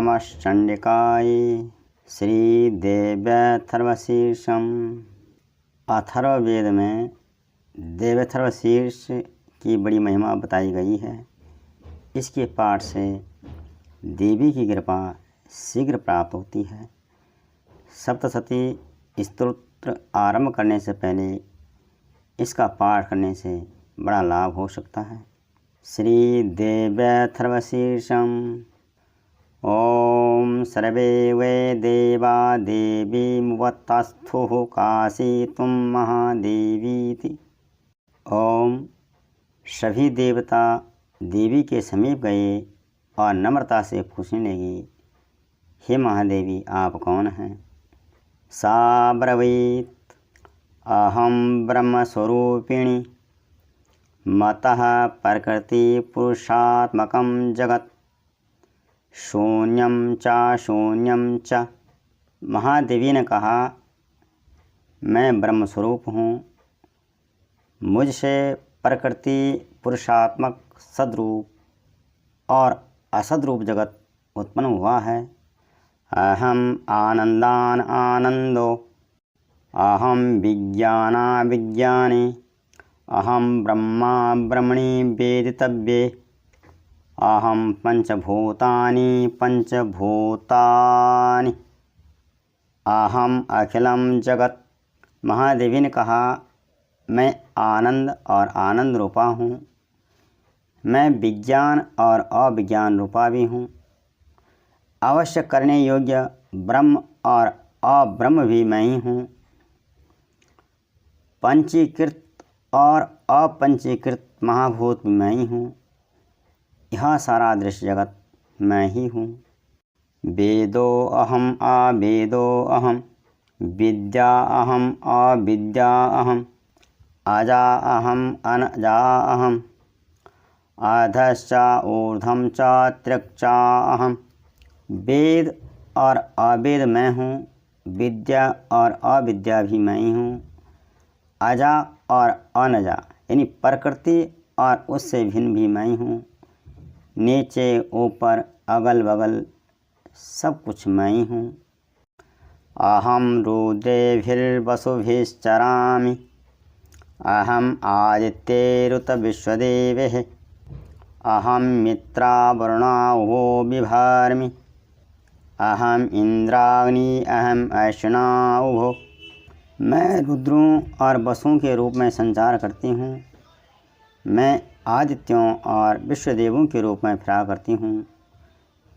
नमश्चंडिकाय श्रीदेव्यथर्वशीर्षम। अथर्ववेद में देव्यथर्वशीर्ष की बड़ी महिमा बताई गई है। इसके पाठ से देवी की कृपा शीघ्र प्राप्त होती है। सप्तशती स्तोत्र आरंभ करने से पहले इसका पाठ करने से बड़ा लाभ हो सकता है। श्री देव्यथर्वशीर्षम। ओम सर्वे वै देवा देवीमुपतस्थुः काशीतुं महादेवीति। ओम सभी देवता देवी के समीप गए और नम्रता से पूछने लगे, हे महादेवी आप कौन हैं? सा ब्रवीत, अहम ब्रह्मस्वरूपिणी मतः प्रकृति पुरुषात्मकं जगत् शून्यं च शून्यं च। महादेवी ने कहा, मैं ब्रह्मस्वरूप हूँ। मुझसे प्रकृति पुरुषात्मक सद्रूप और असद्रूप जगत उत्पन्न हुआ है। अहम आनंदान आनंदो, अहम विज्ञाना विज्ञानी, अहम ब्रह्मा ब्रह्मणि वेदितव्ये, अहम पंचभूतानि पंचभूतानि, अहम अखिलम जगत। महादेवी ने कहा, मैं आनंद और आनंद रूपा हूँ। मैं विज्ञान और अविज्ञान रूपा भी हूँ। अवश्य करने योग्य ब्रह्म और अब्रह्म भी मैं ही हूँ। पंचीकृत और अपंचीकृत महाभूत भी मैं ही हूँ। यह सारा दृश्य जगत मैं ही हूँ। वेदो अहम अवेदो अहम, विद्या अहम अविद्या अहम, अजा अहम अनजा अहम, अधश्च ऊर्ध्वं च त्र्यक्चा अहम। वेद और अवेद मैं हूँ, विद्या और अविद्या भी मैं ही हूँ। अजा और अनजा यानी प्रकृति और उससे भिन्न भी मैं ही हूँ। नीचे ऊपर अगल बगल सब कुछ मैं ही हूँ। अहम रुद्रेभिर्वसुभिश्चरामि, अहम आदित्यैरुत विश्वदेवैः, अहम मित्रावरुणावो बिभार्मि, अहम इंद्राग्नि अहम ऐषणा उभो। मैं रुद्रों और वसुओं के रूप में संचार करती हूँ। मैं आदित्यों और विश्वदेवों के रूप में फिरा करती हूँ।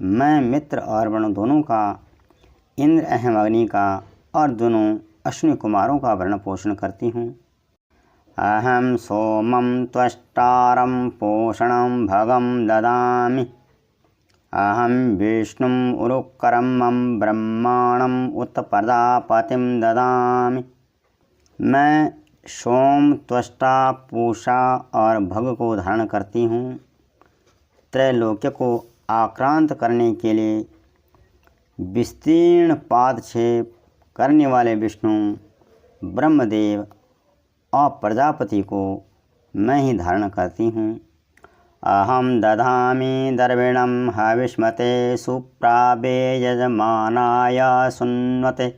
मैं मित्र और वरुण दोनों का, इंद्र अहम अग्नि का और दोनों अश्विनी कुमारों का भरण पोषण करती हूँ। अहम सोमं त्वष्टारं पोषणं भगं ददामि, अहम विष्णुं उरुक्रमं ब्रह्माणं उत प्रजापतिं ददामि। मैं सोम, त्वष्टा, पूषा और भग को धारण करती हूँ। त्रैलोक्य को आक्रांत करने के लिए विस्तीर्ण पादक्षेप करने वाले विष्णु ब्रह्मदेव और प्रजापति को मैं ही धारण करती हूँ। अहम दधामि दर्विणं हविष्मते सुप्रावे यजमानाय सुन्वते,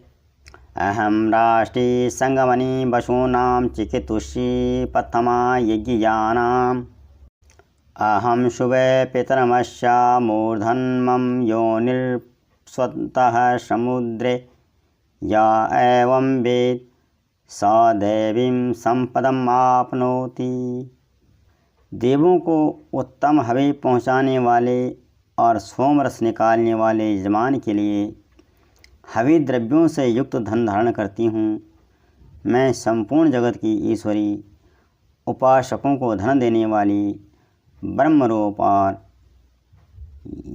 अहम राष्ट्री संगमनी वसूनां चिकितुषी प्रथमा यज्ञयानाम्, अहम शुभे पितरमस्य मूर्धन्मं योनिर्स्वतः समुद्रे, या एवं वेद स देवीं संपदम् आपनोति। देवों को उत्तम हवि पहुँचाने वाले और सोमरस निकालने वाले यजमान के लिए हवि द्रव्यों से युक्त धन धारण करती हूँ। मैं संपूर्ण जगत की ईश्वरी, उपासकों को धन देने वाली, ब्रह्मरूप और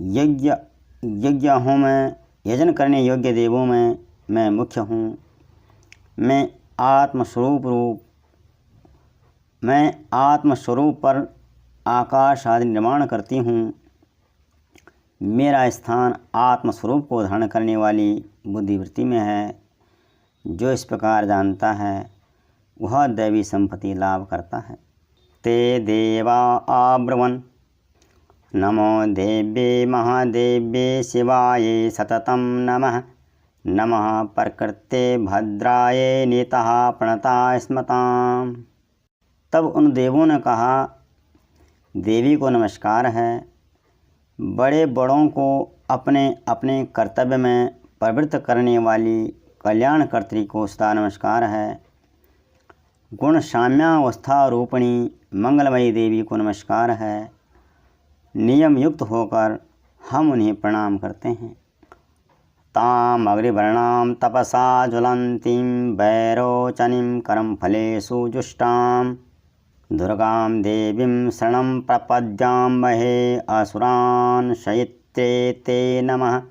यज्ञों में यजन करने योग्य देवों में मैं मुख्य हूँ। मैं आत्मस्वरूप पर आकाश आदि निर्माण करती हूँ। मेरा स्थान आत्मस्वरूप को धारण करने वाली बुद्धिवृत्ति में है। जो इस प्रकार जानता है वह दैवी संपत्ति लाभ करता है। ते देवा अब्रवन्, नमो देव्ये महादेव्ये शिवाय सततं नमः। नमः प्रकृते भद्राय नीतः प्रणता स्मताम्। तब उन देवों ने कहा, देवी को नमस्कार है। बड़े बड़ों को अपने अपने कर्तव्य में प्रवृत्त करने वाली कल्याणकर्त्री को सदा नमस्कार है। गुण साम्यावस्था रूपिणी मंगलमयी देवी को नमस्कार है। नियम युक्त होकर हम उन्हें प्रणाम करते हैं। ताम अग्निवर्णां तपसा ज्वलंतीं वैरोचनीं कर्मफलेषु जुष्टां दुर्गां देवीं शरणं प्रपद्यामहे असुरान् शयित्रे ते नमः।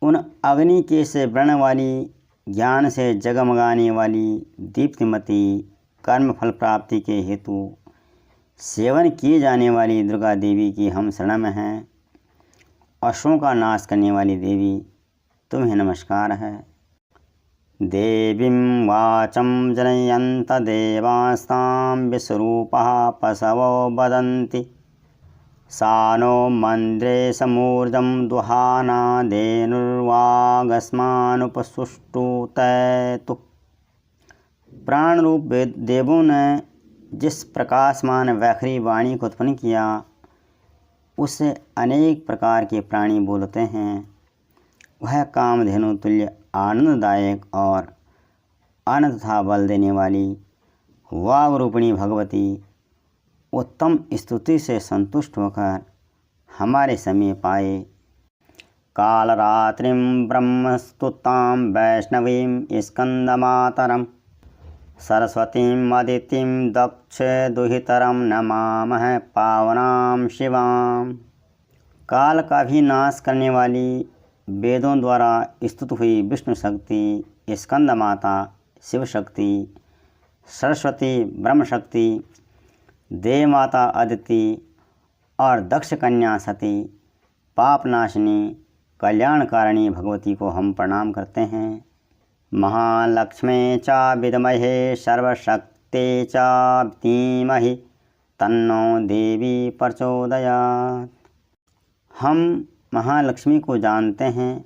उन अग्नि के से व्रण वाली, ज्ञान से जगमगाने वाली, दीप्तिमती, कर्म फल प्राप्ति के हेतु सेवन किए जाने वाली दुर्गा देवी की हम शरण में हैं। असुरों का नाश करने वाली देवी तुम्हें नमस्कार है। देवीं वाचं जनयन्त देवास्तां विश्वरूपः पशवो वदन्ति सा नो मन्द्रे समूर्जं दुहाना धेनुर्वागस्मानुपसुष्टुतैतु। प्राण रूप देवों ने जिस प्रकाशमान वैखरी वाणी को उत्पन्न किया, उससे अनेक प्रकार के प्राणी बोलते हैं। वह कामधेनु तुल्य आनंददायक और आनंद तथा बल देने वाली वाग रूपिणी भगवती उत्तम स्तुति से संतुष्ट होकर हमारे समीप आए। कालरात्रिं ब्रह्मस्तुतां वैष्णवीं स्कंदमातरं सरस्वतीं अदितिं दक्ष दुहितरं नमामः पावनां शिवां। काल का भी नाश करने वाली, वेदों द्वारा स्तुत हुई विष्णु शक्ति, स्कंद माता शिव शक्ति, सरस्वती ब्रह्म शक्ति, देव माता अदिति और दक्ष कन्या सती, पापनाशिनी कल्याणकारिणी भगवती को हम प्रणाम करते हैं। महालक्ष्मी च विद्महे सर्वशक्ति च धीमहि तन्नो देवी प्रचोदयात्। हम महालक्ष्मी को जानते हैं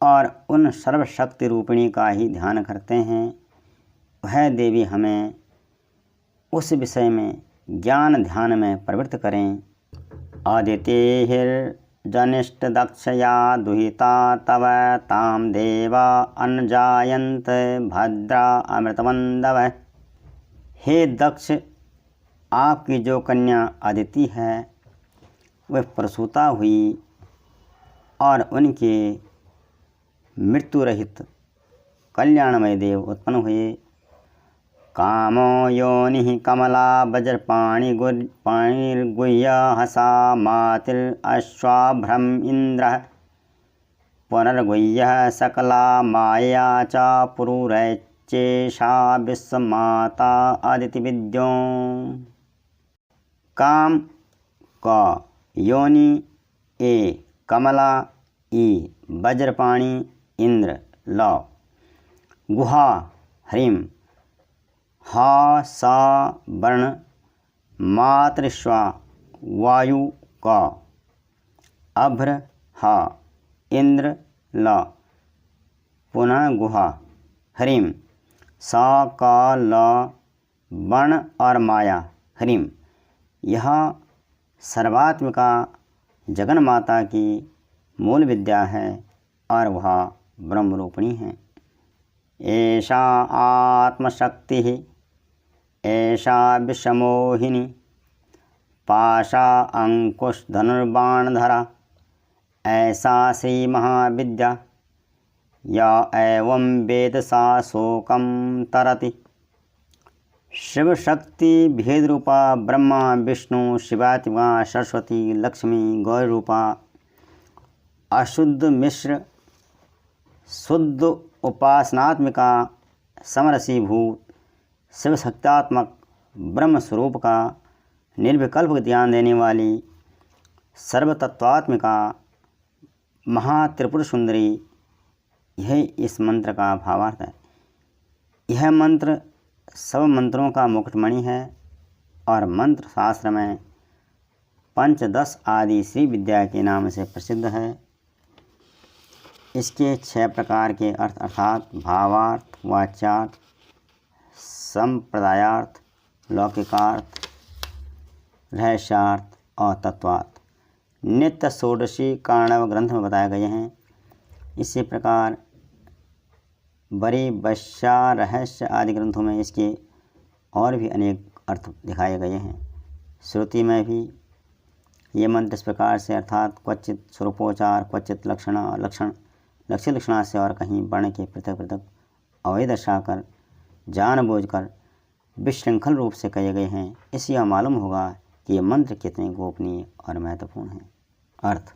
और उन सर्वशक्ति रूपिणी का ही ध्यान करते हैं। वह देवी हमें उस विषय में ज्ञान ध्यान में प्रवृत्त करें। आदितिर्जनिष्ठ दक्षया दुहिता तव ताम देवा अन्जायन्त भद्रा अमृतवंदव। हे दक्ष, आपकी जो कन्या अदिति है वह प्रसूता हुई और उनके मृत्यु रहित कल्याणमय देव उत्पन्न हुए। कामो योनिः कमला वज्रपाणिर्गुह्य हसा मातिल अश्वाभ्रम इंद्रः पुनर्गुह्यः सकला माया च पुरुरैचेषा विश्वमाता अदिति विद्यों। काम का योनि ए कमला ई वज्रपाणी इंद्र ल गुहा ह्रीम हा सा वर्ण मातृश्वा वायु का अभ्र हा इंद्र ल पुनः गुहा ह्रीम सा का ल वर्ण और माया ह्रीम। यह सर्वात्मिका जगन माता की मूल विद्या है और वह ब्रह्मरूपिणी है। एषा आत्मशक्ति एषा विषमोहिनी पाशा अंकुश धनुर्बाणधरा ऐसा श्री महाविद्या या एवं वेद सा शोकं तरति। शिव शक्ति भेद रूपा ब्रह्मा विष्णु शिवात्मा सरस्वती लक्ष्मी गौरी रूपा अशुद्ध मिश्र शुद्ध उपासनात्मिका समरसीभूत शिव शक्त्यात्मक ब्रह्म स्वरूप का निर्विकल्प ज्ञान देने वाली सर्वतत्वात्मिका महात्रिपुर सुंदरी, यही इस मंत्र का भावार्थ है। यह मंत्र सब मंत्रों का मुकुटमणि है और मंत्र शास्त्र में पंचदश आदि श्री विद्या के नाम से प्रसिद्ध है। इसके 6 प्रकार के अर्थ अर्थात भावार्थ, वाच्यार्थ, संप्रदायार्थ, लौकिकार्थ, रहस्यार्थ और तत्वार्थ नित्य षोडशी कारणव ग्रंथ में बताए गए हैं। इसी प्रकार बड़ी वैश्या रहस्य आदि ग्रंथों में इसके और भी अनेक अर्थ दिखाए गए हैं। श्रुति में भी ये मंत्र इस प्रकार से अर्थात क्वचित स्वरूपोचार, क्वचित लक्षणा से और कहीं वर्ण के पृथक पृथक अवय दर्शाकर जानबूझकर विशृंखल रूप से कहे गए हैं। इससे यह मालूम होगा कि ये मंत्र कितने गोपनीय और महत्वपूर्ण हैं। अर्थ,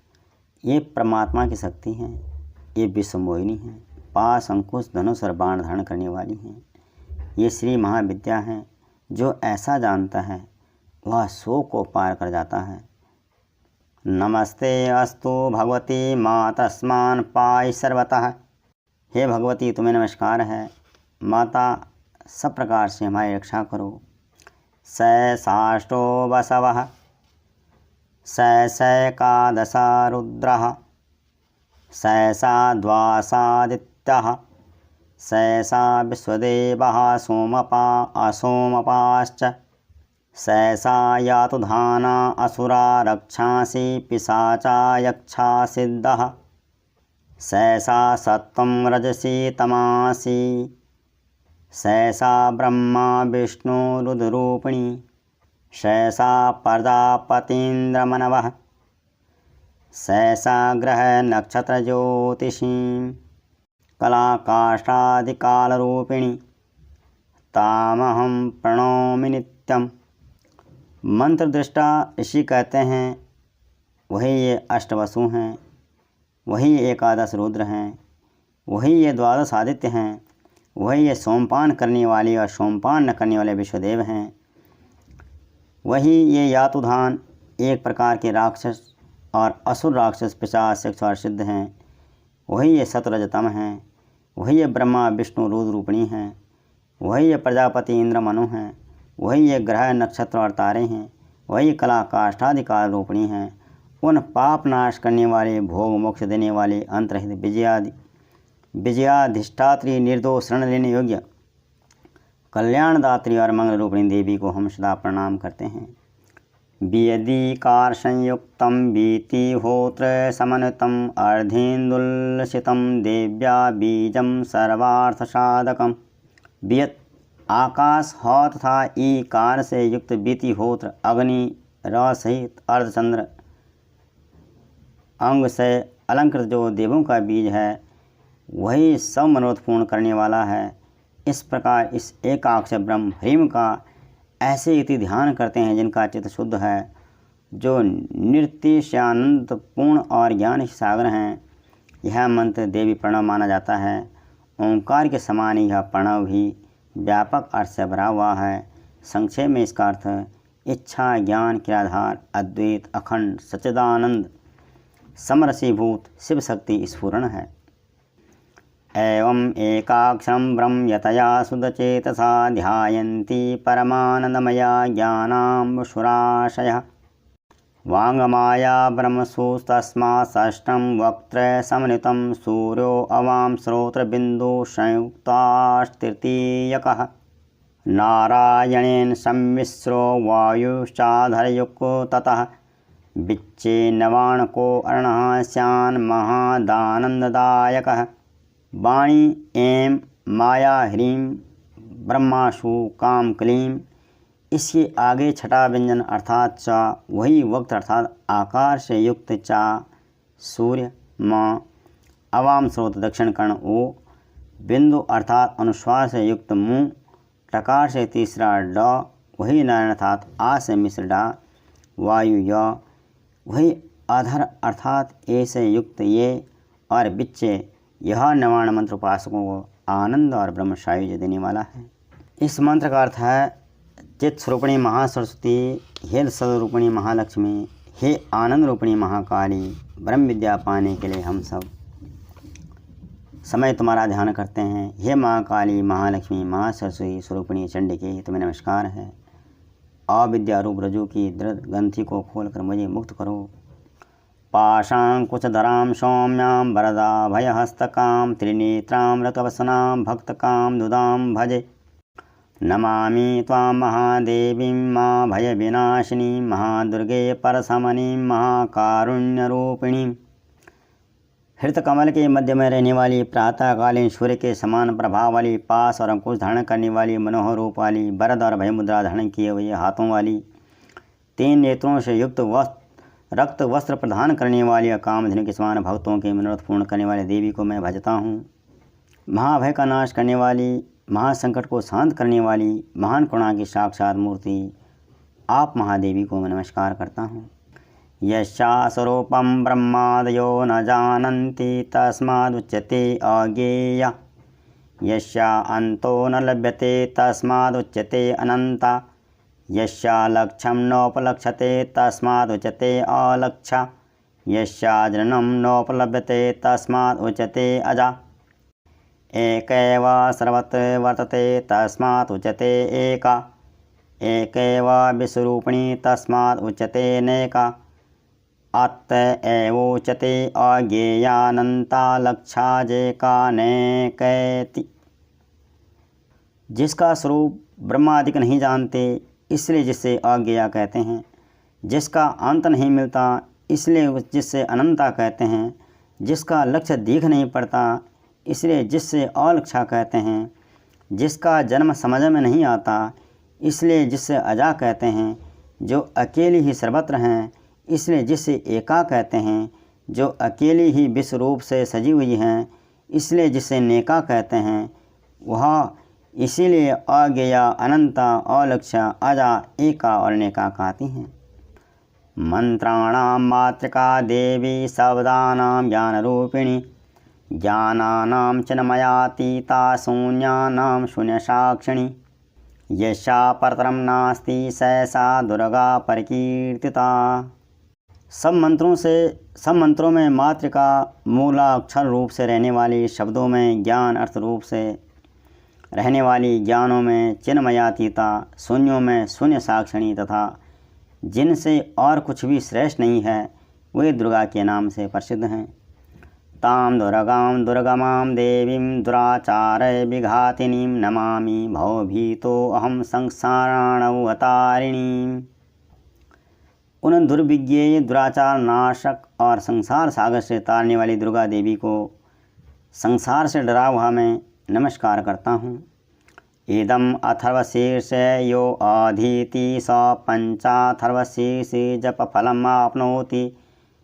ये परमात्मा की शक्ति हैं, ये विश्वमोहिनी हैं, पास, अंकुश, धनुष और बाण धारण करने वाली हैं। ये श्री महाविद्या हैं। जो ऐसा जानता है वह सो को पार कर जाता है। नमस्ते अस्तु भगवती माँ तस्मान पाई सर्वतः। हे भगवती, तुम्हें नमस्कार है। माता, सब प्रकार से हमारी रक्षा करो। साष्टो वसवः सैकादशा रुद्रः सैसा द्वासादित्यः सैसा विश्वदेवः सोमपा असोमपाश्च सैसा यातुधाना असुरा रक्षांसि पिशाचा यक्षा सिद्धः सैसा सत्वं रजसी तमासी सैसा ब्रह्मा विष्णु रुद्ररूपिणी सैसा प्रजापतीन्द्रमनवः सैसा ग्रह नक्षत्र ज्योतिषीं कलाकाष्ठादिकालरूपिणी तामहं प्रणौमि नित्यम्। मंत्र दृष्टा ऋषि कहते हैं वही ये अष्टवसु हैं, वही एकादश रुद्र हैं, वही ये द्वादश आदित्य हैं, वही ये सोमपान करने वाली और सोमपान न करने वाले विश्वदेव हैं, वही ये यातुधान एक प्रकार के राक्षस और असुर राक्षस पिशाच यक्ष सिद्ध हैं, वही ये सतरजतम हैं, वही ये ब्रह्मा विष्णु रुद्र रूपिणी हैं, वही ये प्रजापति इंद्र मनु हैं, वही ये ग्रह नक्षत्र और तारे हैं, वही कला काष्ठाधिकार रूपिणी हैं। उन पाप नाश करने वाले, भोग मोक्ष देने वाले, अंतरहित विजयाधिष्ठात्री, निर्दोष, शरण लेने योग्य, कल्याणदात्री और मंगल रूपिणी देवी को हम सदा प्रणाम करते हैं। वियदीकार संयुक्तम वीतिहोत्र समन्वितम अर्धेन्दुलसितम देव्या बीजम सर्वार्थ साधकम। वियत आकाश हो तथा ईकार से युक्त वीतिहोत्र अग्नि र सहित अर्धचंद्र अंग से अलंकृत जो देवों का बीज है, वही सब मनोरथ पूर्ण करने वाला है। इस प्रकार इस एकाक्ष ब्रह्म ह्रीम का ऐसे इति ध्यान करते हैं जिनका चित्त शुद्ध है, जो निर्तिशयानंद पूर्ण और ज्ञान सागर हैं। यह मंत्र देवी प्रणव माना जाता है। ओंकार के समान यह प्रणव भी व्यापक अर्थ से भरा हुआ है। संक्षेप में इसका अर्थ इच्छा, ज्ञान, क्रियाधार, अद्वैत, अखंड, सच्चिदानंद, समरसीभूत शिव शक्ति स्फुरण है। एवं एकाक्षरं ब्रह्म यतया शुद्धचेतसा ध्यायन्ति परमानंदमया ज्ञानाम्बुशुराशयः वाङ्माया ब्रह्मसुस्तस्मात् षष्ठं वक्त्र समन्वितं सूर्यो अवां श्रोत्रबिन्दु संयुक्तास्तृतीयकः नारायणेन सम्मिश्रो वायुश्चाधरयुक्ततः बिच्चे नवाणको अर्णः स्यान् महादानन्ददायकः। वाणी एम माया ह्रीम ब्रह्माशु काम क्लीम। इसके आगे छठा व्यंजन अर्थात चा, वही वक्त अर्थात आकार से युक्त चा, सूर्य माँ, अवाम स्रोत दक्षिण कर्ण ओ, बिंदु अर्थात अनुस्वार से युक्त मुँह, टकार से तीसरा ड, वही नारायण अर्थात आ से मिश्र डा, वायु य, वही आधार अर्थात ए से युक्त ये और बिच्चे यह नवाण मंत्र उपासकों को आनंद और ब्रह्म सायुज्य देने वाला है। इस मंत्र का अर्थ है चित्त स्वरूपिणी महासरस्वती, हे सदरूपिणी महालक्ष्मी, हे आनंद रूपिणी महाकाली, ब्रह्म विद्या पाने के लिए हम सब समय तुम्हारा ध्यान करते हैं। हे महाकाली, महालक्ष्मी, महासरस्वती स्वरूपिणी चंडिके, तुम्हें नमस्कार है। अविद्या रूप रज्जु की दृढ़ ग्रंथि को खोलकर मुझे मुक्त करो। पाशांकुशधरां सौम्यां वरदा भयहस्तकां त्रिनेत्रां रक्तवसनां भक्तकां दुदां भजे। नमामि त्वां महादेवीं मां भयविनाशिनीं महादुर्गे परशमनीं महाकारुण्यरूपिणीं। हृत कमल के मध्य में रहने वाली, प्रातःकालीन सूर्य के समान प्रभाव वाली, पास और अंकुश धारण करने वाली, मनोहर रूप वाली, वरद और भय मुद्रा धारण किए हुए हाथों वाली, 3 नेत्रों से युक्त रक्त वस्त्र प्रदान करने वाली, कामधेनु के समान भक्तों के मनोरथ पूर्ण करने वाली देवी को मैं भजता हूँ। महाभय का नाश करने वाली, महासंकट को शांत करने वाली, महान करुणा की साक्षात मूर्ति आप महादेवी को मैं नमस्कार करता हूँ। यस्या स्वरूपं ब्रह्मादयो न जानन्ति तस्मादुच्यते अज्ञेया। यस्या अंतो न लभ्यते तस्मादुच्यते अनंता। यस्या लक्ष्यं नोपलक्ष्यते तस्मादुच्यते अलक्ष्या। यस्या जननं नोपलभ्यते तस्मादुच्यते अजा। एकैव सर्वत्र वर्तते तस्मात् उच्यते एका। एकैव विश्वरूपिणी तस्मात् उच्यते नैका। अत एवोच्यते अज्ञेयानन्ता लक्षा जेका नैकैति। जिसका स्वरूप ब्रह्मादिक नहीं जानते इसलिए जिससे अज्ञेया कहते हैं। जिसका अंत नहीं मिलता इसलिए जिससे अनंता कहते हैं। जिसका लक्ष्य दिख नहीं पड़ता इसलिए जिससे अलक्षा कहते हैं। जिसका जन्म समझ में नहीं आता इसलिए जिससे अजा कहते हैं। जो अकेली ही सर्वत्र हैं इसलिए जिससे एका कहते हैं। जो अकेली ही विश्व रूप से सजी हुई हैं इसलिए जिससे नेका कहते हैं। वह इसीलिए अज्ञेया, अनंता, अलक्षा, अजा, एका और नेका कहती हैं। मंत्राणां मातृका देवी शब्दानां ज्ञानरूपिणी। ज्ञानानां चिन्मयातीता शून्यानां शून्यसाक्षिणी। यस्या परतरं नास्ति सैसा दुर्गा परिकीर्तिता। सब मंत्रों में मातृका मूलाक्षर रूप से रहने वाली, शब्दों में ज्ञान अर्थ रूप से रहने वाली, ज्ञानों में चिन्मयातीता, शून्यों में शून्य साक्षिणी तथा जिनसे और कुछ भी श्रेष्ठ नहीं है वे दुर्गा के नाम से प्रसिद्ध हैं। तां दुर्गां दुर्गमां देवीं दुराचारय विघातिनीं नमामि भवभीतो अहं संसाराणवतारिणीं। उन दुर्विज्ञेय, दुराचार नाशक और संसार सागर से तारने वाली दुर्गा देवी को संसार से डरा हुआ मैं नमस्कार करता हूँ। इदम अथर्वशीर्ष यो अधीति स पंचाथर्वशीर्षे जप फलम आपनोति।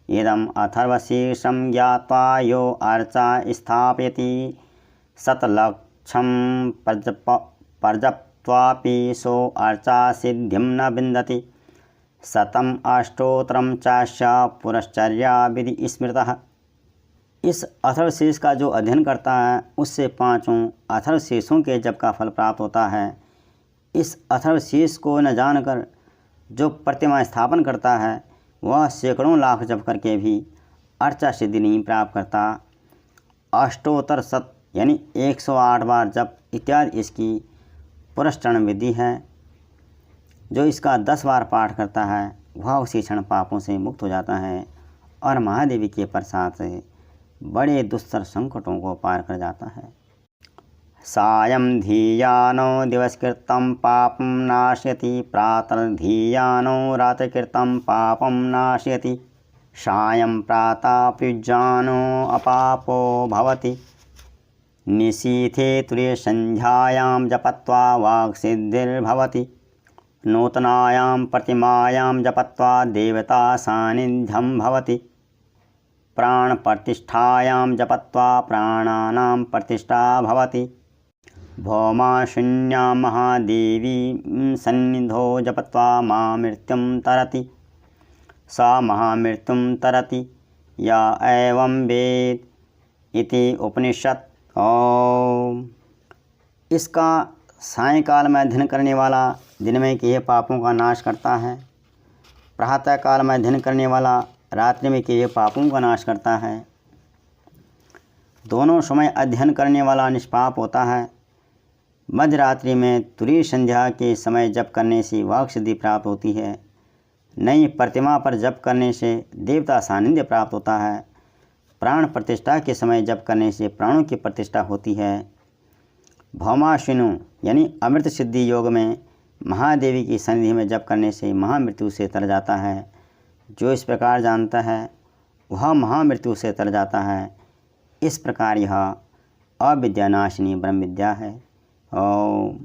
इदम अथर्वशीर्षं ज्ञात्वा यो अर्चा स्थापयति शतलक्षं पर्जप्त्वापि सो अर्चा सिद्धिं न विन्दति। शतम् अष्टोत्तरं चास्य पुरश्चर्या विधि स्मृतः। इस अथर्वशीर्ष का जो अध्ययन करता है उससे 5 अथर्वशीर्षों के जप का फल प्राप्त होता है। इस अथर्वशीर्ष को न जानकर जो प्रतिमा स्थापन करता है वह सैकड़ों लाख जप करके भी अर्चा सिद्धि नहीं प्राप्त करता। अष्टोत्तर शत यानी 108 बार जप इत्यादि इसकी पुरस्चरण विधि है। जो इसका 10 बार पाठ करता है वह उसी क्षण पापों से मुक्त हो जाता है और महादेवी के प्रसाद से बड़े दुस्तर संकटों को पार कर जाता है। सायं धीयानो दिवसकृतं पापं नाशयति। प्रातर्धीयानो रात्रिकृतं पापं नाशयति। सायं प्रातः प्रयुज्यानो अपापो भवति। निशीथे तुर्ये संध्यायां जपत्वा वाक्सिद्धिर्भवति। नूतनायां प्रतिमायां जपत्वा देवता सान्निध्यं भवति। प्राणप्रतिष्ठायां जपत्वा प्राणानां प्रतिष्ठा भवति। भौमा शून्यां महादेवी सन्निधौ जपत्वा महामृत्युं तरति। सा महामृत्युं तरति या एवं वेद इति उपनिषद। ओम। इसका सायंकाल में अध्ययन करने वाला दिन में किए पापों का नाश करता है। प्रातःकाल में अध्ययन करने वाला रात्रि में किए पापों का नाश करता है। दोनों समय अध्ययन करने वाला निष्पाप होता है। मध्यरात्रि में तुरीय संध्या के समय जप करने से वाक सिद्धि प्राप्त होती है। नई प्रतिमा पर जप करने से देवता सानिध्य प्राप्त होता है। प्राण प्रतिष्ठा के समय जप करने से प्राणों की प्रतिष्ठा होती है। भौमाश्विनु यानी अमृत सिद्धि योग में महादेवी की सन्निधि में जप करने से महामृत्यु से तर जाता है। जो इस प्रकार जानता है वह महामृत्यु से तर जाता है। इस प्रकार यह अविद्यानाशिनी ब्रह्म विद्या है। ओम